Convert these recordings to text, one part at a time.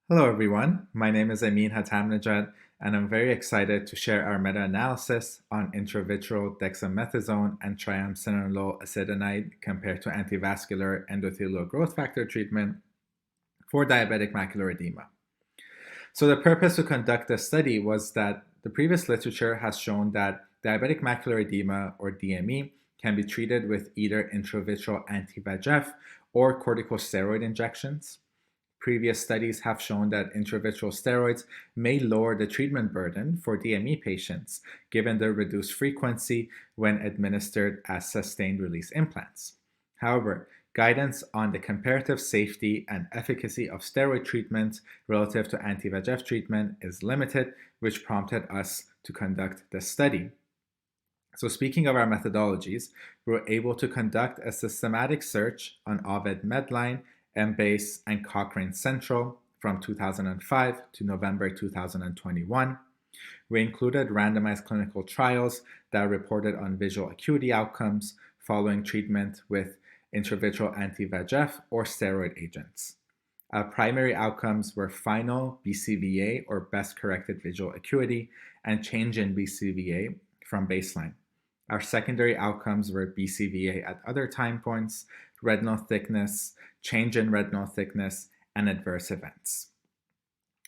Hello, everyone. My name is Amin Hatamnejad, and I'm very excited to share our meta-analysis on intravitreal dexamethasone and triamcinolone acetonide compared to antivascular endothelial growth factor treatment for diabetic macular edema. So the purpose to conduct this study was that the previous literature has shown that diabetic macular edema, or DME, can be treated with either intravitreal anti-VEGF or corticosteroid injections. Previous studies have shown that intravitreal steroids may lower the treatment burden for DME patients, given their reduced frequency when administered as sustained release implants. However, guidance on the comparative safety and efficacy of steroid treatment relative to anti-VEGF treatment is limited, which prompted us to conduct this study. So speaking of our methodologies, we were able to conduct a systematic search on Ovid Medline, Embase, and Cochrane Central from 2005 to November 2021. We included randomized clinical trials that reported on visual acuity outcomes following treatment with intravitreal anti-VEGF or steroid agents. Our primary outcomes were final BCVA, or best corrected visual acuity, and change in BCVA from baseline. Our secondary outcomes were BCVA at other time points, retinal thickness, change in retinal thickness, and adverse events.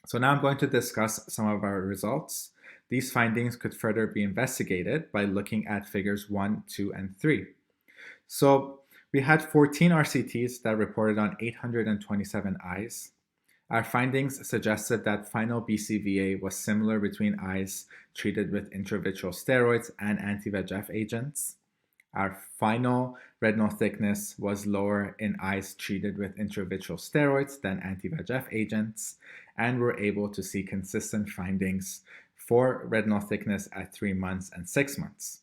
So now I'm going to discuss some of our results. These findings could further be investigated by looking at figures 1, 2, and 3. So we had 14 RCTs that reported on 827 eyes. Our findings suggested that final BCVA was similar between eyes treated with intravitreal steroids and anti-VEGF agents. Our final retinal thickness was lower in eyes treated with intravitreal steroids than anti-VEGF agents, and we're able to see consistent findings for retinal thickness at 3 months and 6 months.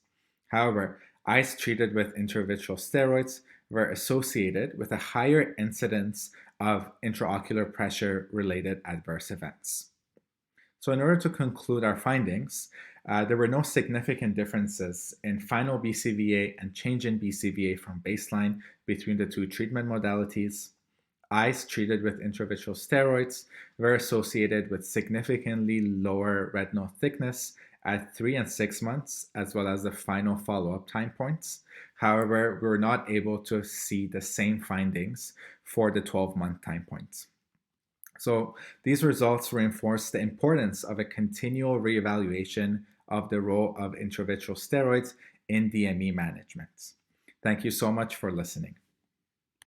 However, eyes treated with intravitreal steroids were associated with a higher incidence of intraocular pressure-related adverse events. So in order to conclude our findings, there were no significant differences in final BCVA and change in BCVA from baseline between the two treatment modalities. Eyes treated with intravitreal steroids were associated with significantly lower retinal thickness at 3 and 6 months, as well as the final follow-up time points. However, we were not able to see the same findings for the 12-month time points. So these results reinforce the importance of a continual reevaluation of the role of intravitreal steroids in DME management. Thank you so much for listening.